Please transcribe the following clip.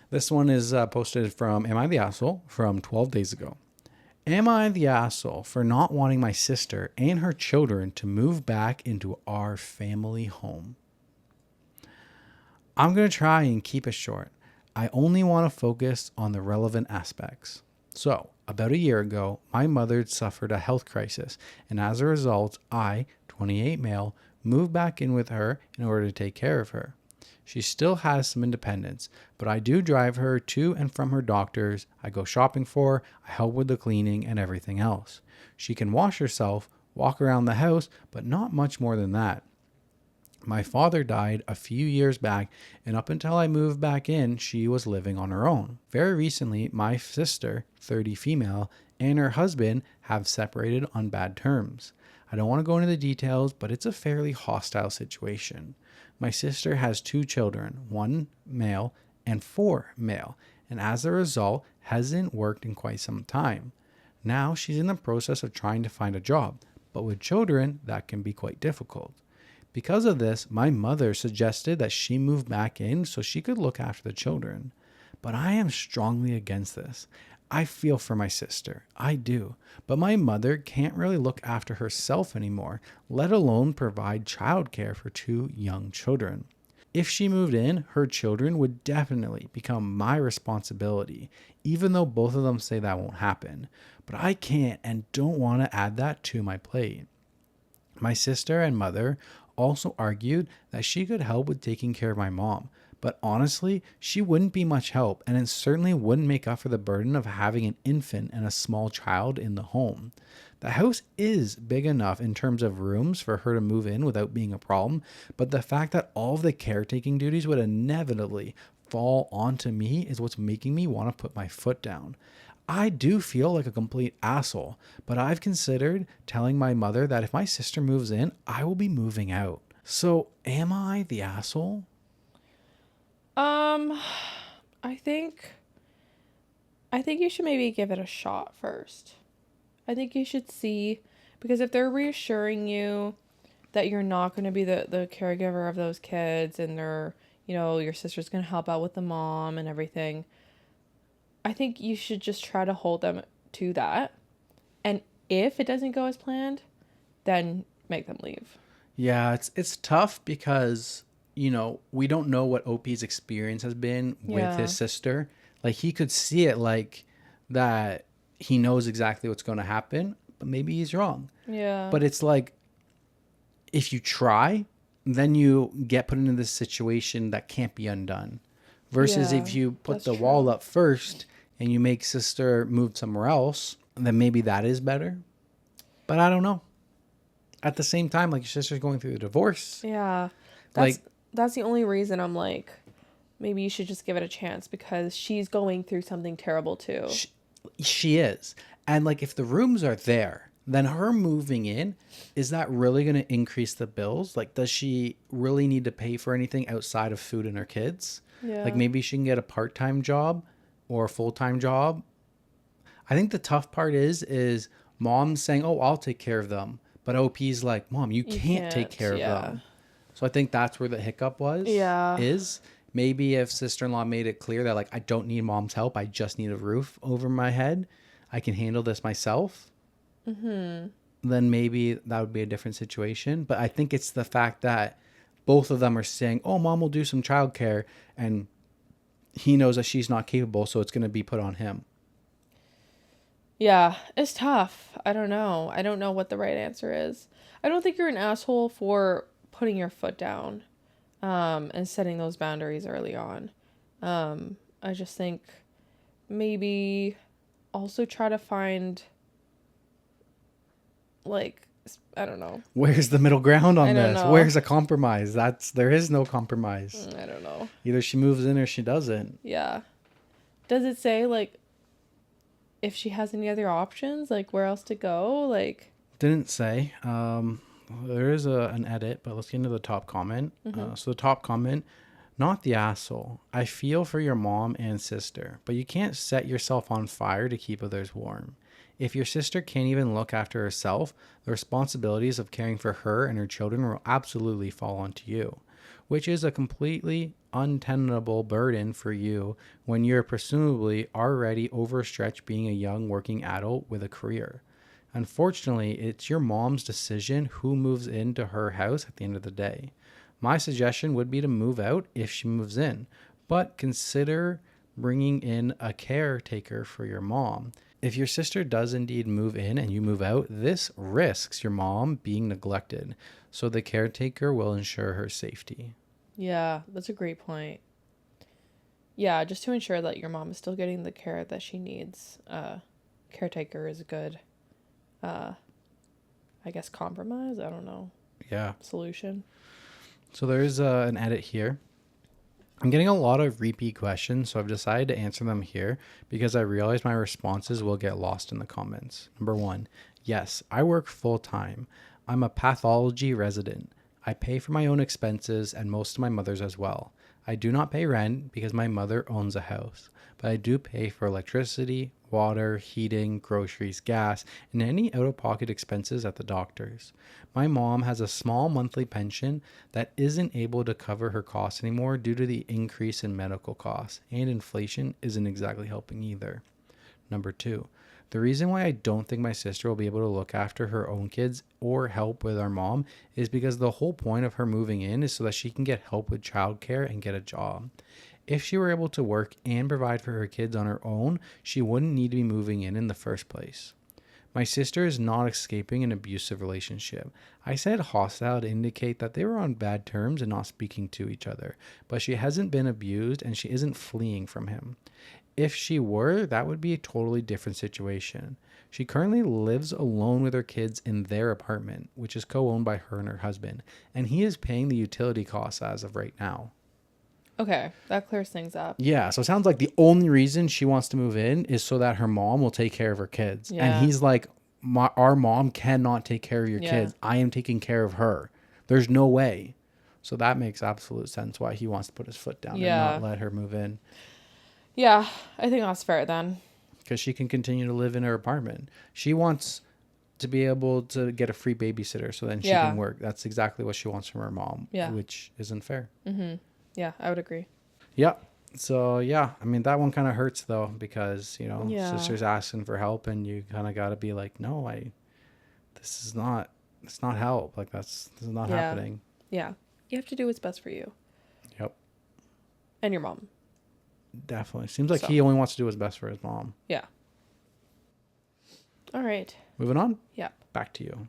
This one is posted from Am I the Asshole from 12 days ago. Am I the asshole for not wanting my sister and her children to move back into our family home? I'm going to try and keep it short. I only want to focus on the relevant aspects. So, about a year ago, my mother suffered a health crisis, and as a result, I, 28 male, moved back in with her in order to take care of her. She still has some independence, but I do drive her to and from her doctors. I go shopping for her, I help with the cleaning and everything else. She can wash herself, walk around the house, but not much more than that. My father died a few years back, and up until I moved back in, she was living on her own. Very recently, my sister, 30 female, and her husband have separated on bad terms. I don't want to go into the details, but it's a fairly hostile situation. My sister has 2 children, 1 male and 4 male, and as a result, hasn't worked in quite some time. Now she's in the process of trying to find a job, but with children, that can be quite difficult. Because of this, my mother suggested that she move back in so she could look after the children. But I am strongly against this. I feel for my sister. I do. But my mother can't really look after herself anymore, let alone provide childcare for 2 young children. If she moved in, her children would definitely become my responsibility, even though both of them say that won't happen. But I can't and don't want to add that to my plate. My sister and mother also argued that she could help with taking care of my mom, but honestly, she wouldn't be much help, and it certainly wouldn't make up for the burden of having an infant and a small child in the home. The house is big enough in terms of rooms for her to move in without being a problem, but the fact that all of the caretaking duties would inevitably fall onto me is what's making me want to put my foot down. I do feel like a complete asshole, but I've considered telling my mother that if my sister moves in, I will be moving out. So, am I the asshole? Um, I think you should maybe give it a shot first. I think you should see, because if they're reassuring you that you're not going to be the caregiver of those kids, and they're, your sister's going to help out with the mom and everything, I think you should just try to hold them to that. And if it doesn't go as planned, then make them leave. Yeah, it's tough because, we don't know what OP's experience has been with his sister. Like, he could see it like that he knows exactly what's going to happen, but maybe he's wrong. Yeah. But it's like, if you try, then you get put into this situation that can't be undone. Versus if you put the wall up first and you make sister move somewhere else, then maybe that is better. But I don't know. At the same time, like, your sister's going through a divorce. Yeah. That's the only reason I'm like, maybe you should just give it a chance, because she's going through something terrible too. She is. And like, if the rooms are there, then her moving in, is that really going to increase the bills? Like, does she really need to pay for anything outside of food and her kids? Yeah. Like, maybe she can get a part-time job or a full-time job. I think the tough part is mom's saying, oh, I'll take care of them. But OP's like, Mom, you can't take care of them. So I think that's where the hiccup was. Yeah. Is maybe if sister-in-law made it clear that, like, I don't need mom's help. I just need a roof over my head. I can handle this myself. Mm-hmm. Then maybe that would be a different situation. But I think it's the fact that both of them are saying, oh, mom will do some childcare, and he knows that she's not capable, so it's going to be put on him. Yeah, it's tough. I don't know. I don't know what the right answer is. I don't think you're an asshole for putting your foot down, and setting those boundaries early on. I just think maybe also try to find, like, I don't know. Where's the middle ground on this? Know. Where's a compromise? There is no compromise. I don't know. Either she moves in or she doesn't. Yeah. Does it say, like, if she has any other options, like where else to go? Like, didn't say. There is an edit, but let's get into the top comment. Mm-hmm. So the top comment, not the asshole. I feel for your mom and sister, but you can't set yourself on fire to keep others warm. If your sister can't even look after herself, the responsibilities of caring for her and her children will absolutely fall onto you. which is a completely untenable burden for you when you're presumably already overstretched being a young working adult with a career. Unfortunately, it's your mom's decision who moves into her house at the end of the day. My suggestion would be to move out if she moves in, but consider bringing in a caretaker for your mom. If your sister does indeed move in and you move out, this risks your mom being neglected, so the caretaker will ensure her safety. Yeah, that's a great point. Yeah, just to ensure that your mom is still getting the care that she needs. Caretaker is a good, I guess, compromise. I don't know. Yeah. Solution. So there's an edit here. I'm getting a lot of repeat questions, so I've decided to answer them here because I realize my responses will get lost in the comments. Number 1, yes, I work full time. I'm a pathology resident. I pay for my own expenses and most of my mother's as well. I do not pay rent because my mother owns a house, but I do pay for electricity, water, heating, groceries, gas, and any out-of-pocket expenses at the doctor's. My mom has a small monthly pension that isn't able to cover her costs anymore due to the increase in medical costs, and inflation isn't exactly helping either. Number 2, the reason why I don't think my sister will be able to look after her own kids or help with our mom is because the whole point of her moving in is so that she can get help with childcare and get a job. If she were able to work and provide for her kids on her own, she wouldn't need to be moving in the first place. My sister is not escaping an abusive relationship. I said hostile to indicate that they were on bad terms and not speaking to each other, but she hasn't been abused and she isn't fleeing from him. If she were, that would be a totally different situation. She currently lives alone with her kids in their apartment, which is co-owned by her and her husband, and he is paying the utility costs as of right now. Okay, that clears things up. Yeah, so it sounds like the only reason she wants to move in is so that her mom will take care of her kids. Yeah. And he's like, our mom cannot take care of your kids. I am taking care of her. There's no way. So that makes absolute sense why he wants to put his foot down and not let her move in. Yeah, I think that's fair then. Because she can continue to live in her apartment. She wants to be able to get a free babysitter so then she can work. That's exactly what she wants from her mom, which isn't fair. Mm-hmm. Yeah, I would agree. Yeah. So, yeah, I mean, that one kind of hurts, though, because, you know, sister's asking for help and you kind of got to be like, no, it's not help. Like, this is not happening. Yeah. You have to do what's best for you. Yep. And your mom. Definitely. Seems like he only wants to do what's best for his mom. Yeah. All right. Moving on? Yeah. Back to you.